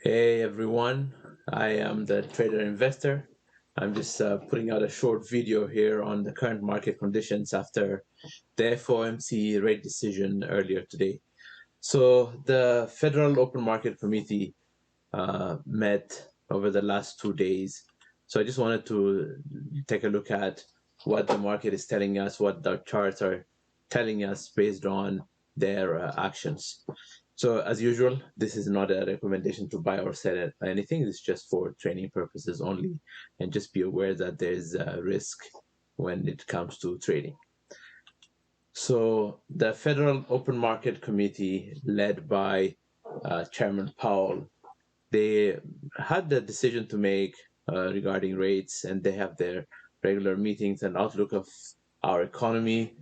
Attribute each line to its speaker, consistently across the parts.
Speaker 1: Hey everyone, I am the trader investor. I'm just putting out a short video here on the current market conditions after the FOMC rate decision earlier today. So the Federal Open Market Committee met over the last 2 days. So I just wanted to take a look at what the market is telling us, what the charts are telling us based on their actions. So as usual, this is not a recommendation to buy or sell anything. It's just for training purposes only. And just be aware that there's a risk when it comes to trading. So the Federal Open Market Committee, led by Chairman Powell, they had the decision to make regarding rates, and they have their regular meetings and outlook of our economy.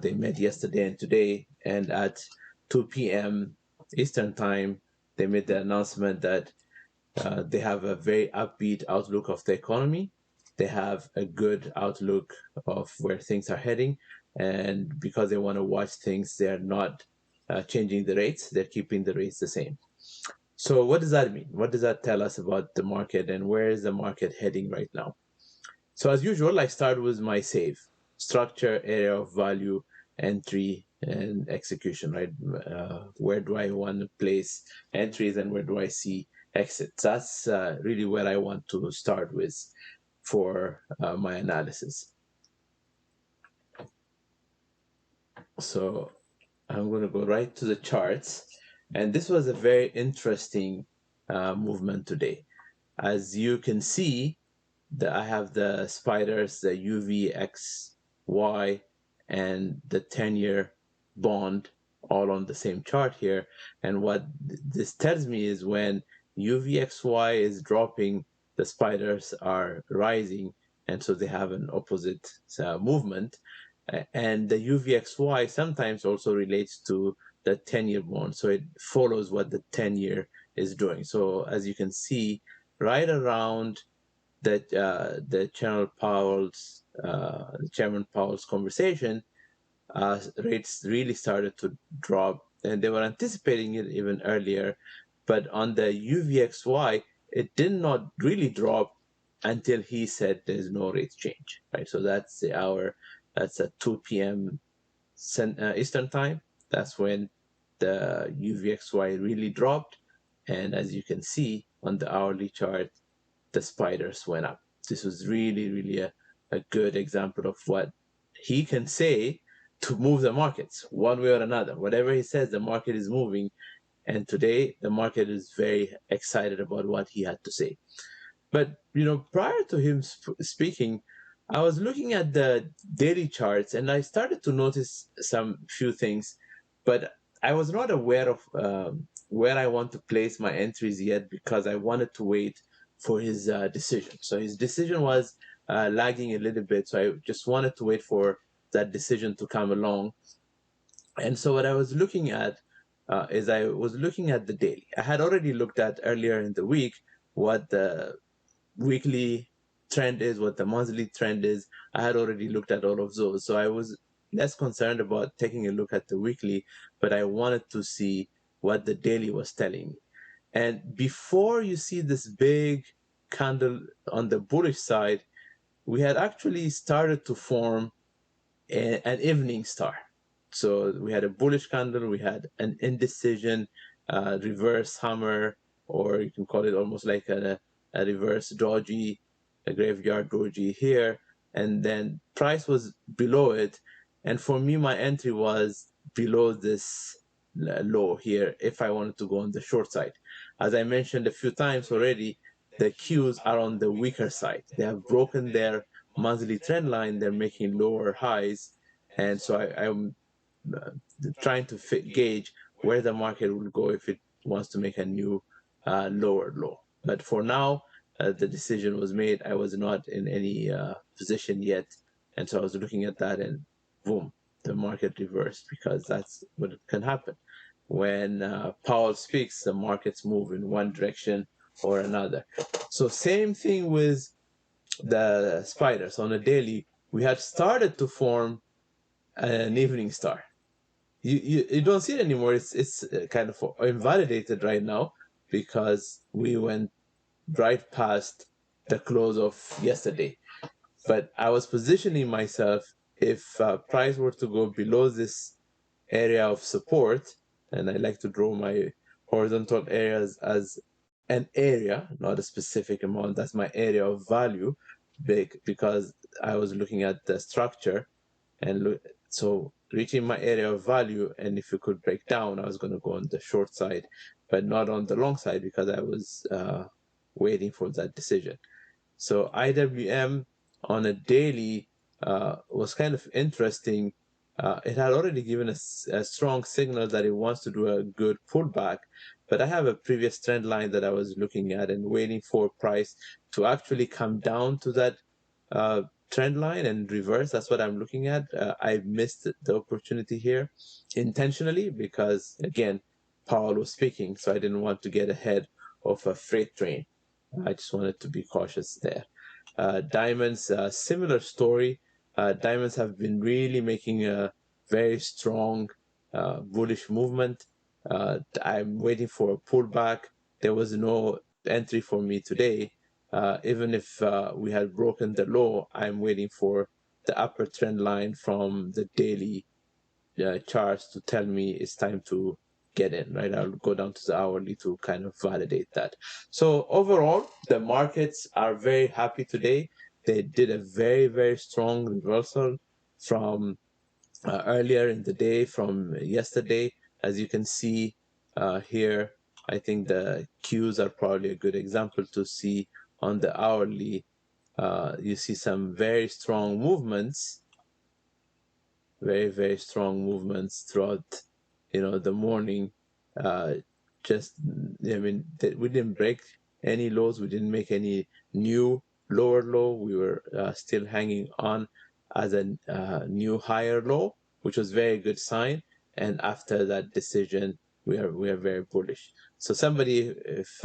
Speaker 1: They met yesterday and today, and at 2 p.m. Eastern Time, they made the announcement that they have a very upbeat outlook of the economy. They have a good outlook of where things are heading, and because they want to watch things, they're not changing the rates. They're keeping the rates the same. So what does that mean? What does that tell us about the market, and where is the market heading right now? So as usual, I start with my SAVE, structure, area of value, entry, and execution, right? Where do I want to place entries, and where do I see exits? That's really where I want to start with for my analysis. So I'm going to go right to the charts. And this was a very interesting movement today. As you can see, I have the spiders, the UVXY, and the 10-year bond all on the same chart here. And what this tells me is when UVXY is dropping, the spiders are rising, and so they have an opposite movement. And the UVXY sometimes also relates to the 10-year bond, so it follows what the 10-year is doing. So as you can see, right around the Chairman Powell's conversation, rates really started to drop, and they were anticipating it even earlier. But on the UVXY, it did not really drop until he said there's no rate change, right? So that's the hour. That's at 2 p.m. Eastern time. That's when the UVXY really dropped, and as you can see on the hourly chart, the spiders went up. This was really a good example of what he can say to move the markets one way or another. Whatever he says, the market is moving. And today, the market is very excited about what he had to say. But, prior to him speaking, I was looking at the daily charts, and I started to notice some few things, but I was not aware of where I want to place my entries yet, because I wanted to wait for his decision. So his decision was lagging a little bit, so I just wanted to wait for that decision to come along. And so what I was looking at is I was looking at the daily. I had already looked at earlier in the week what the weekly trend is, what the monthly trend is. I had already looked at all of those, so I was less concerned about taking a look at the weekly, but I wanted to see what the daily was telling me. And before you see this big candle on the bullish side, we had actually started to form an evening star. So we had a bullish candle, we had an indecision, reverse hammer, or you can call it almost like a reverse doji, a graveyard doji here, and then price was below it. And for me, my entry was below this low here if I wanted to go on the short side. As I mentioned a few times already, the cues are on the weaker side. They have broken their monthly trend line, they're making lower highs. And so I'm trying to gauge where the market will go if it wants to make a new lower low. But for now, the decision was made. I was not in any position yet. And so I was looking at that, and boom, the market reversed, because that's what can happen. When Powell speaks, the markets move in one direction or another. So same thing with the spiders. On a daily, we had started to form an evening star. You don't see it anymore. It's kind of invalidated right now, because we went right past the close of yesterday. But I was positioning myself, if price were to go below this area of support, and I like to draw my horizontal areas as an area, not a specific amount. That's my area of value, because I was looking at the structure, and so reaching my area of value, and if it could break down, I was going to go on the short side, but not on the long side, because I was waiting for that decision. So IWM on a daily was kind of interesting. It had already given us a strong signal that it wants to do a good pullback, but I have a previous trend line that I was looking at and waiting for price to actually come down to that trend line and reverse. That's what I'm looking at. I missed the opportunity here intentionally because, again, Powell was speaking, so I didn't want to get ahead of a freight train. I just wanted to be cautious there. Diamonds, similar story. Diamonds have been really making a very strong bullish movement. I'm waiting for a pullback. There was no entry for me today. Even if we had broken the low, I'm waiting for the upper trend line from the daily charts to tell me it's time to get in, right? I'll go down to the hourly to kind of validate that. So overall, the markets are very happy today. They did a very, very strong reversal from earlier in the day, from yesterday. As you can see here, I think the Qs are probably a good example to see on the hourly. You see some very strong movements, very, very strong movements throughout, the morning. Just, I mean, we didn't break any lows. We didn't make any new lower low. We were still hanging on as a new higher low, which was very good sign. And after that decision, we are very bullish. So somebody, if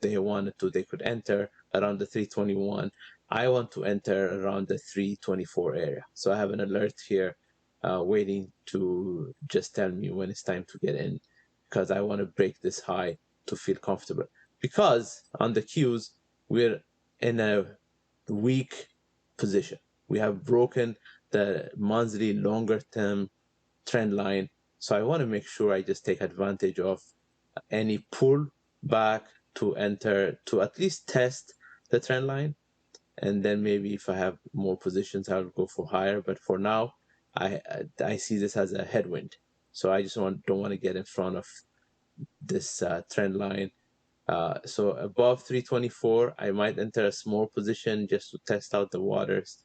Speaker 1: they wanted to, they could enter around the 321. I want to enter around the 324 area. So I have an alert here waiting to just tell me when it's time to get in, because I want to break this high to feel comfortable. Because on the Qs, we're in a weak position. We have broken the monthly longer term trend line. So I want to make sure I just take advantage of any pull back to enter, to at least test the trend line. And then maybe if I have more positions, I'll go for higher. But for now, I see this as a headwind. So I just don't want to get in front of this trend line. So above 324, I might enter a small position just to test out the waters.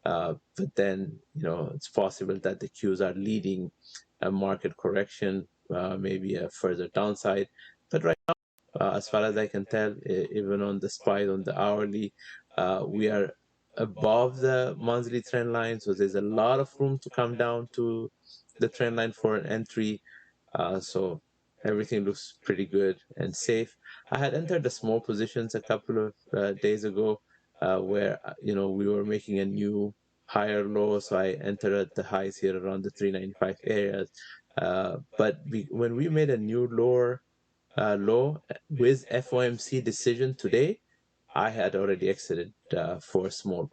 Speaker 1: But then, it's possible that the Qs are leading a market correction, maybe a further downside. But right now, as far as I can tell, even on the SPY, on the hourly, we are above the monthly trend line. So there's a lot of room to come down to the trend line for an entry. So everything looks pretty good and safe. I had entered the small positions a couple of days ago where, we were making a new higher low. So I entered at the highs here around the 395 areas. But when we made a new lower low with FOMC decision today, I had already exited for a small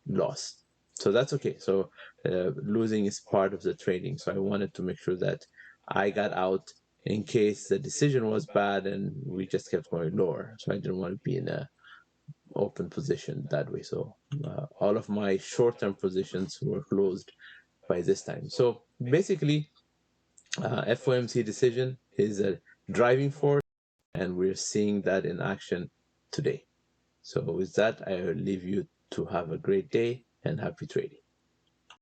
Speaker 1: loss. So that's okay. So losing is part of the trading. So I wanted to make sure that I got out in case the decision was bad and we just kept going lower. So I didn't want to be in a open position that way. So all of my short-term positions were closed by this time. So basically, FOMC decision is a driving force, and we're seeing that in action today. So with that, I will leave you to have a great day and happy trading.